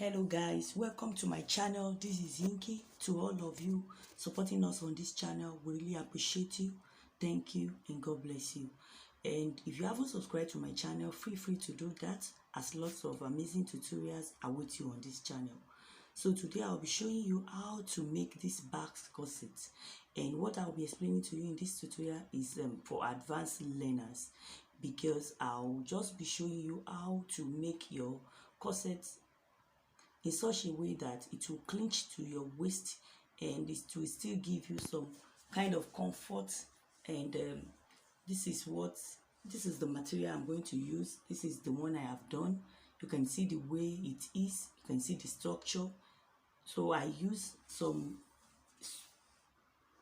Hello guys, welcome to my channel. This is Inky. To all of you supporting us on this channel, we really appreciate you. Thank you and God bless you. And if you haven't subscribed to my channel, feel free to do that, as lots of amazing tutorials await you on this channel. So today I'll be showing you how to make this Basque corset, and what I'll be explaining to you in this tutorial is for advanced learners, because I'll just be showing you how to make your corset in such a way that it will clinch to your waist and it will still give you some kind of comfort. And this is the material I'm going to use. This is the one I have done. You can see the way it is, you can see the structure. So I use some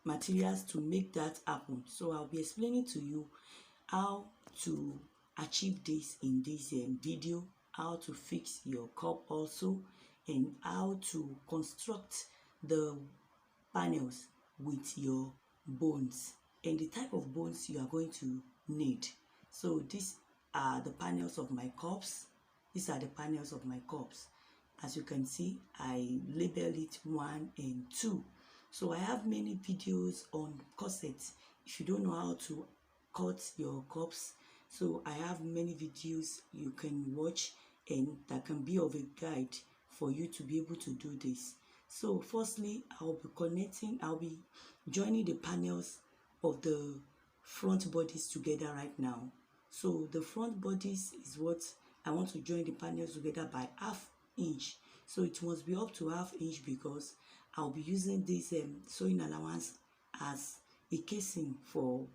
materials to make that happen. So I'll be explaining to you how to achieve this in this video, how to fix your cup also, and how to construct the panels with your bones and the type of bones you are going to need. So these are the panels of my cups. These are the panels of my cups. As you can see, I label it 1 and 2. So I have many videos on corsets. If you don't know how to cut your cups, so I have many videos you can watch and that can be of a guide for you to be able to do this. So firstly, I'll be joining the panels of the front bodies together right now. So the front bodies is what I want to join the panels together by 1/2 inch. So it must be up to 1/2 inch because I'll be using this sewing allowance as a casing for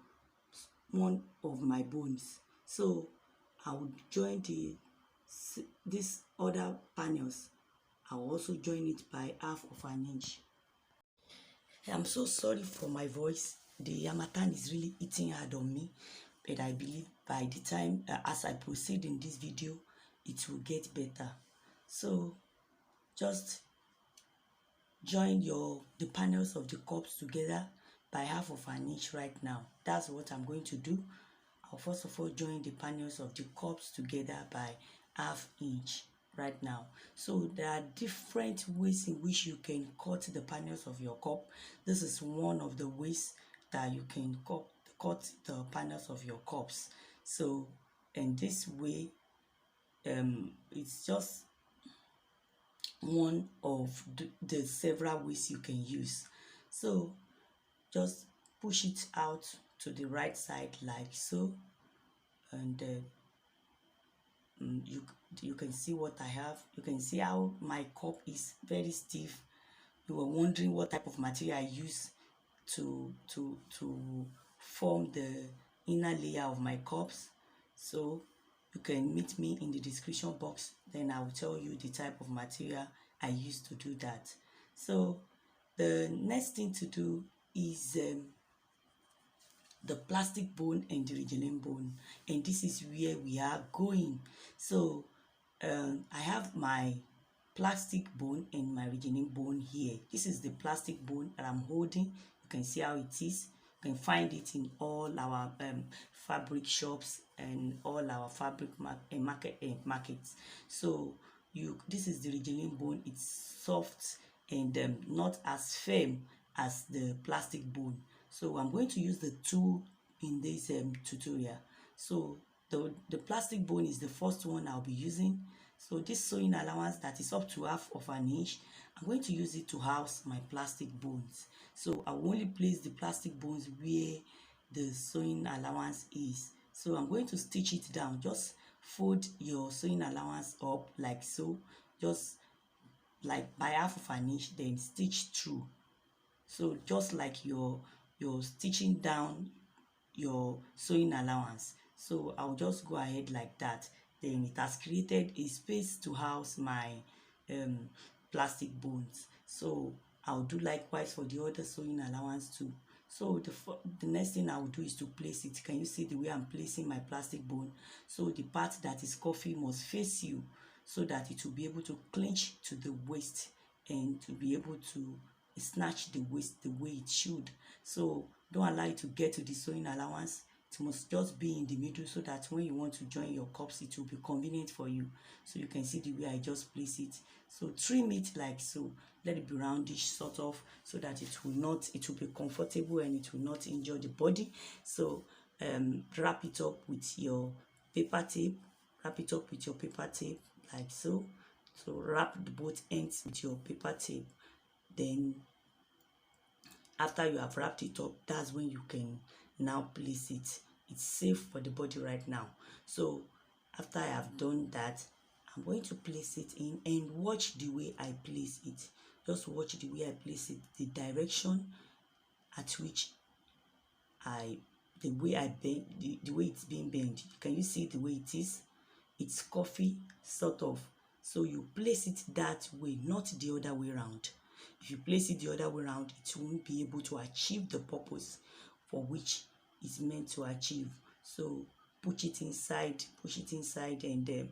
one of my bones. So I will join these other panels. I'll also join it by 1/2 inch. I'm so sorry for my voice. The harmattan is really eating hard on me, but I believe by the time as I proceed in this video, it will get better. So just join the panels of the cups together by 1/2 inch right now. That's what I'm going to do. I'll first of all join the panels of the cups together by 1/2 inch right now. So there are different ways in which you can cut the panels of your cup. This is one of the ways that you can cut the panels of your cups. So in this way, it's just one of the several ways you can use. So just push it out to the right side like so, and you can see what I have. You can see how my cup is very stiff. You were wondering what type of material I use to form the inner layer of my cups. So you can meet me in the description box, then I will tell you the type of material I use to do that. So the next thing to do is the plastic bone and the regilene bone, and this is where we are going. So I have my plastic bone and my regilene bone here. This is the plastic bone that I'm holding. You can see how it is. You can find it in all our fabric shops and all our fabric markets. So this is the regilene bone. It's soft and not as firm as the plastic bone. So I'm going to use the two in this tutorial. So the plastic bone is the first one I'll be using. So this sewing allowance that is up to 1/2 inch, I'm going to use it to house my plastic bones. So I will only place the plastic bones where the sewing allowance is. So I'm going to stitch it down. Just fold your sewing allowance up like so, just like by 1/2 inch, then stitch through. So just like you're stitching down your sewing allowance. So I'll just go ahead like that. Then it has created a space to house my plastic bones. So I'll do likewise for the other sewing allowance too. So the next thing I will do is to place it. Can you see the way I'm placing my plastic bone? So the part that is curvy must face you, so that it will be able to clinch to the waist and to be able to snatch the waist the way it should. So don't allow it to get to the sewing allowance. It must just be in the middle so that when you want to join your cups, it will be convenient for you. So you can see the way I just place it. So trim it like so. Let it be roundish sort of, so that it will be comfortable and it will not injure the body. So wrap it up with your paper tape. Wrap it up with your paper tape like so. So wrap both ends with your paper tape. Then after you have wrapped it up, that's when you can now place it. It's safe for the body right now. So after I have done that, I'm going to place it in and watch the way I place it. Just watch the way I place it, the direction at which the way I bend, the way it's being bent. Can you see the way it is? It's coffee sort of. So you place it that way, not the other way around. If you place it the other way around, it won't be able to achieve the purpose for which it's meant to achieve. So push it inside, and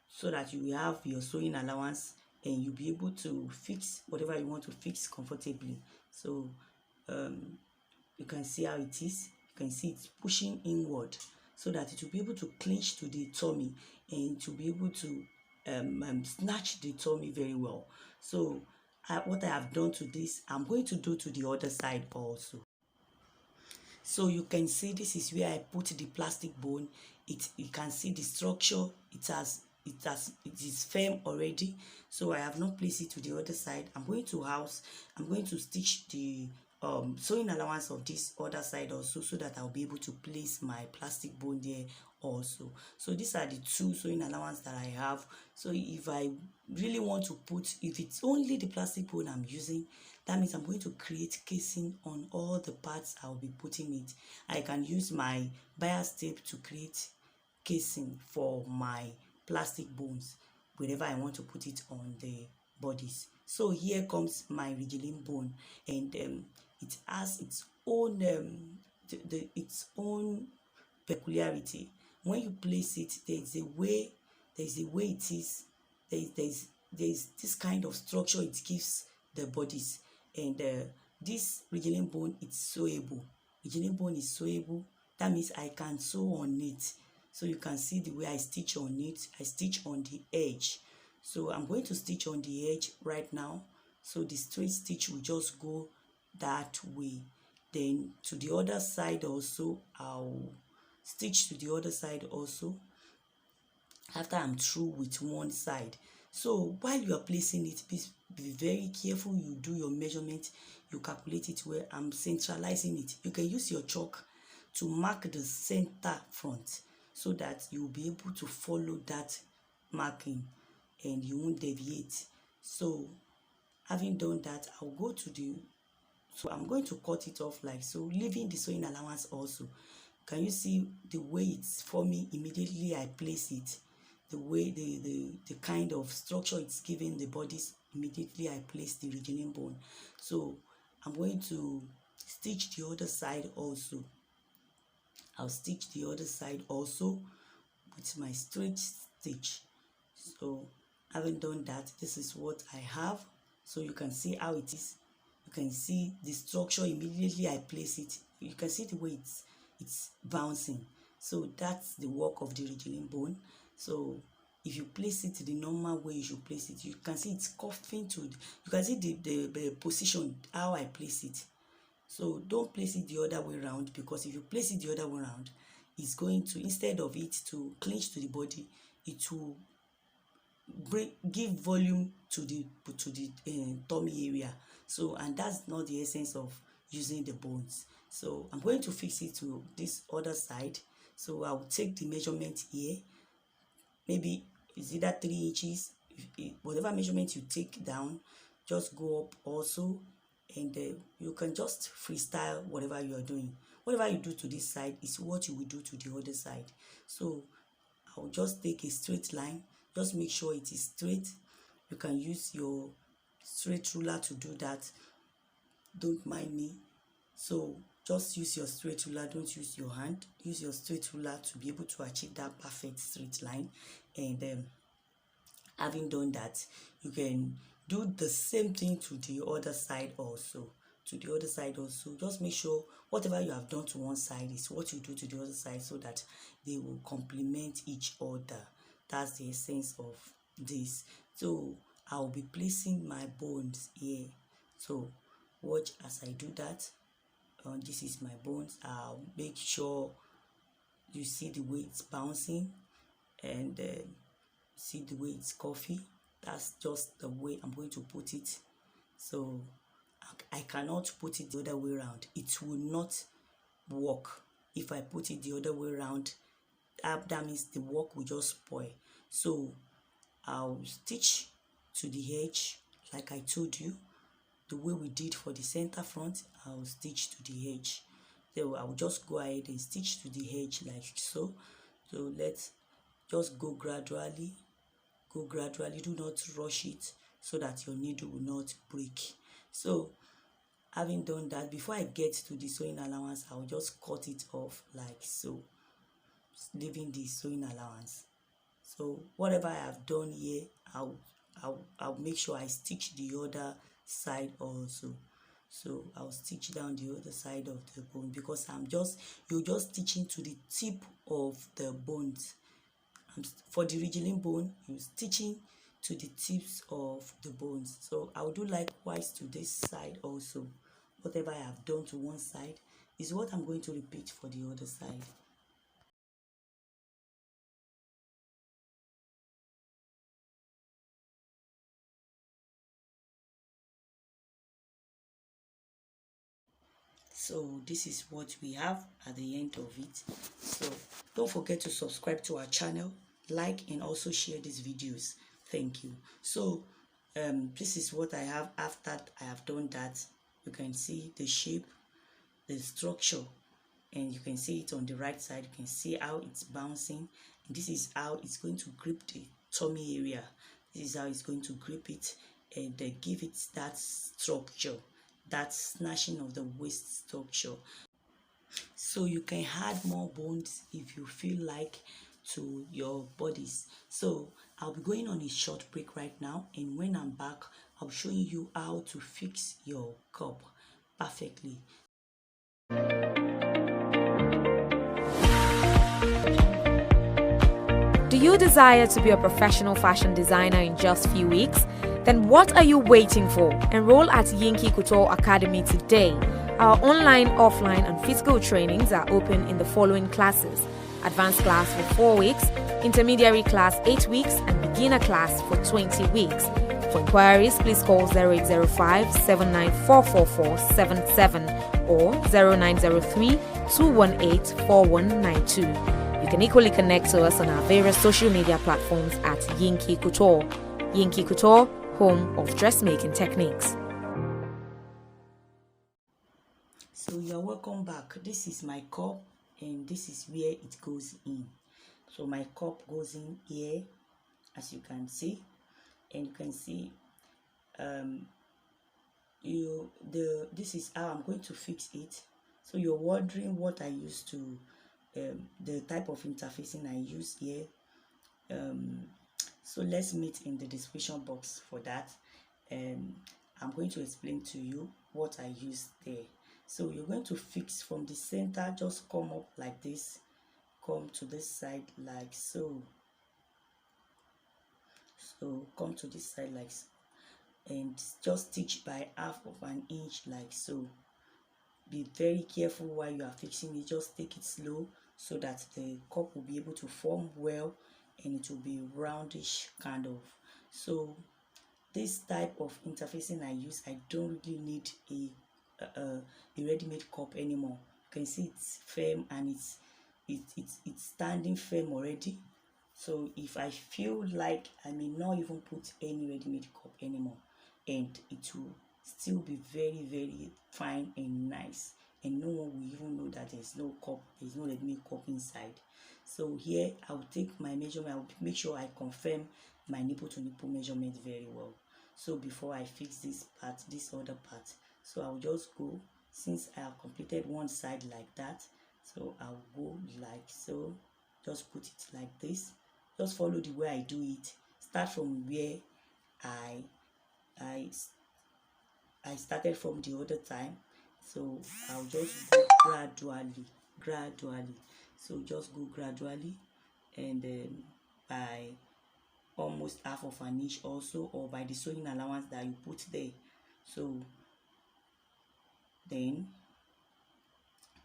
so that you have your sewing allowance and you'll be able to fix whatever you want to fix comfortably. So you can see how it is. You can see it's pushing inward so that it will be able to clinch to the tummy and to be able to snatch the tummy very well. So what I have done to this, I'm going to do to the other side also. So you can see this is where I put the plastic bone. You can see the structure. It is firm already. So I have not placed it to the other side. I'm going to stitch the sewing allowance of this other side also, so that I'll be able to place my plastic bone there also. So these are the two sewing allowance that I have. So if I really want to if it's only the plastic bone I'm using, that means I'm going to create casing on all the parts I'll be putting it. I can use my bias tape to create casing for my plastic bones wherever I want to put it on the bodies. So here comes my regilene bone, and it has its own its own peculiarity. When you place it, there's a way it is. There's this kind of structure it gives the bodies, and this regilene bone is sewable. Regilene bone is sewable. That means I can sew on it. So you can see the way I stitch on it. I stitch on the edge. So I'm going to stitch on the edge right now. So the straight stitch will just go that way. Then to the other side also, I'll stitch to the other side also after I'm through with one side. So while you are placing it, please be very careful. You do your measurement, you calculate it well. I'm centralizing it. You can use your chalk to mark the center front so that you'll be able to follow that marking and you won't deviate. So having done that, I'll go to so I'm going to cut it off like so, leaving the sewing allowance also. Can you see the way it's forming immediately I place it? The way the kind of structure it's giving the bodies immediately I place the regilene bone. So I'm going to stitch the other side also. I'll stitch the other side also with my straight stitch. So having done that, this is what I have. So you can see how it is. You can see the structure immediately I place it. You can see the way it's bouncing. So that's the work of the regilene bone. So if you place it the normal way you should place it, you can see it's cuffing to. You can see the position how I place it. So don't place it the other way around, because if you place it the other way around, it's going to, instead of it to clinch to the body, it will give volume to the tummy area. So, and that's not the essence of using the bones. So I'm going to fix it to this other side. So I'll take the measurement here. Maybe it's either 3 inches. Whatever measurement you take down, just go up also, and you can just freestyle whatever you are doing. Whatever you do to this side is what you will do to the other side. So I'll just take a straight line. Just make sure it is straight. You can use your straight ruler to do that. Don't mind me. So just use your straight ruler. Don't use your hand. Use your straight ruler to be able to achieve that perfect straight line. And having done that, you can do the same thing to the other side also to the other side also. Just make sure whatever you have done to one side is what you do to the other side, so that they will complement each other. That's the essence of this. So I'll be placing my bones here. So watch as I do that. This is my bones. I'll make sure you see the way it's bouncing, and see the way it's coffee. That's just the way I'm going to put it. So I cannot put it the other way around. It will not work if I put it the other way around. That means the work will just spoil. So I'll stitch to the edge like I told you, the way we did for the center front. I'll stitch to the edge. So I'll just go ahead and stitch to the edge like so. So let's just go gradually. Do not rush it, so that your needle will not break. So having done that, before I get to the sewing allowance, I'll just cut it off like so, leaving the sewing allowance. So whatever I have done here, I'll make sure I stitch the other side also. So I'll stitch down the other side of the bone, because you're just stitching to the tip of the bones. And for the regilene bone, you're stitching to the tips of the bones. So I'll do likewise to this side also. Whatever I have done to one side is what I'm going to repeat for the other side. So this is what we have at the end of it. So don't forget to subscribe to our channel, like, and also share these videos. Thank you. So this is what I have after I have done that. You can see the shape, the structure, and you can see it on the right side. You can see how it's bouncing, and this is how it's going to grip the tummy area. This is how it's going to grip it and give it that structure, that snatching of the waist structure. So you can add more bones if you feel like to your bodice. So I'll be going on a short break right now, and when I'm back, I'll show you how to fix your cup perfectly. Do you desire to be a professional fashion designer in just few weeks? Then what are you waiting for? Enroll at Yankee Couture Academy today. Our online, offline, and physical trainings are open in the following classes: advanced class for 4 weeks, intermediary class 8 weeks, and beginner class for 20 weeks. For inquiries, please call 0805 7944477 or 0903 218 4192. You can equally connect to us on our various social media platforms at Yankee Couture. Yankee Couture, home of dressmaking techniques. So you're welcome back. This is my cup, and this is where it goes in. So my cup goes in here, as you can see, and you can see this is how I'm going to fix it. So you're wondering what I use to the type of interfacing I use here. So let's meet in the description box for that. I'm going to explain to you what I use there. So you're going to fix from the center, just come up like this, come to this side like so. So come to this side like so, and just stitch by half of an inch like so. Be very careful while you are fixing it. Just take it slow so that the cup will be able to form well, and it will be roundish kind of. So this type of interfacing I use, I don't really need a ready-made cup anymore. You can see it's firm, and it's standing firm already. So if I feel like I may not even put any ready-made cup anymore, and it will still be very, very fine and nice, and no one will even know that there's no cup, there's no ready-made cup inside. So here I will take my measurement. I will make sure I confirm my nipple to nipple measurement very well. So before I fix this part, this other part, so I'll just go, since I have completed one side like that, so I'll go like so, just put it like this. Just follow the way I do it. Start from where I I started from the other time, so I'll just go gradually. So just go gradually, and by almost half of an inch also, or by the sewing allowance that you put there. So then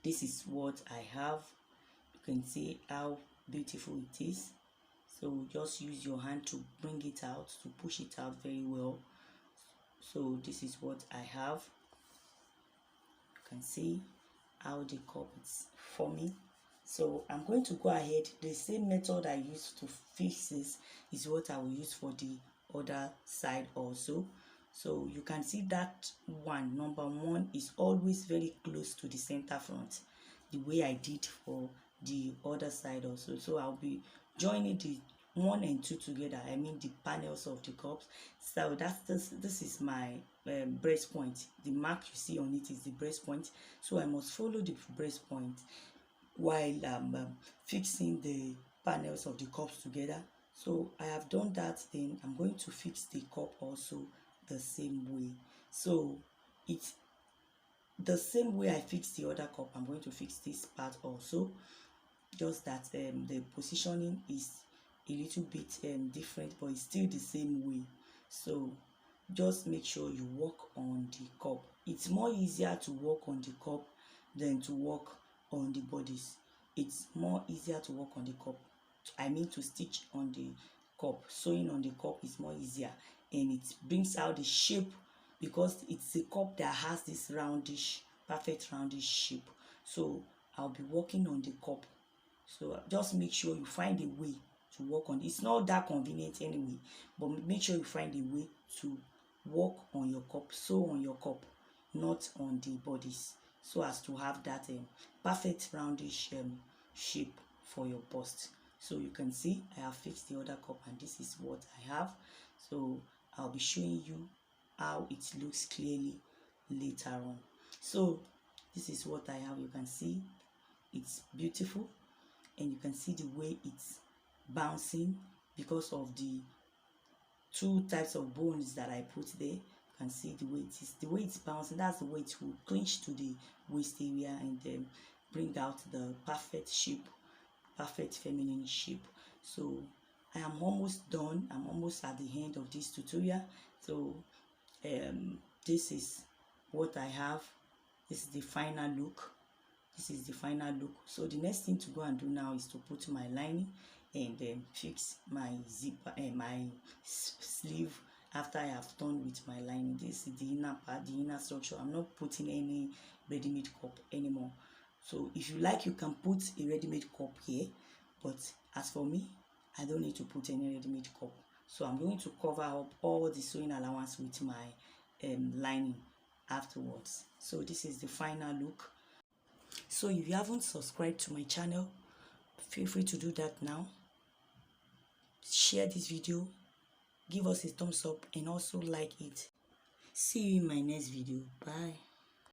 this is what I have. You can see how beautiful it is. So just use your hand to bring it out, to push it out very well. So this is what I have. You can see how the cup is forming. So I'm going to go ahead. The same method I used to fix this is what I will use for the other side also. So you can see that one, number one, is always very close to the center front, the way I did for the other side also. So I'll be joining the 1 and 2 together, I mean the panels of the cups. So that's this is my breast point. The mark you see on it is the breast point, so I must follow the breast point while I'm fixing the panels of the cups together. So I have done that. Then I'm going to fix the cup also the same way. So it's the same way I fixed the other cup, I'm going to fix this part also, just that the positioning is a little bit different, but it's still the same way. So just make sure you work on the cup. It's more easier to work on the cup than to work on the bodice. It's more easier to work on the cup, I mean to stitch on the cup. Sewing on the cup is more easier, and it brings out the shape, because it's a cup that has this roundish, perfect roundish shape. So I'll be working on the cup. So just make sure you find a way to work on it. It's not that convenient anyway, but make sure you find a way to work on your cup, sew on your cup, not on the bodice, so as to have that perfect roundish shape for your bust. So you can see I have fixed the other cup, and this is what I have. So I'll be showing you how it looks clearly later on. So this is what I have. You can see it's beautiful, and you can see the way it's bouncing because of the 2 types of bones that I put there. You can see the way it is, the way it's bouncing. That's the way it will clinch to the waist area and then bring out the perfect shape, perfect feminine shape. So I am almost done. I'm almost at the end of this tutorial. So this is what I have. This is the final look. This is the final look. So the next thing to go and do now is to put my lining and fix my zipper and my sleeve after I have done with my lining. This is the inner part, the inner structure. I'm not putting any ready-made cup anymore. So if you like, you can put a ready-made cup here, but as for me, I don't need to put any ready-made cup. So I'm going to cover up all the sewing allowance with my lining afterwards. So this is the final look. So if you haven't subscribed to my channel, feel free to do that now. Share this video, give us a thumbs up, and also like it. See you in my next video. Bye.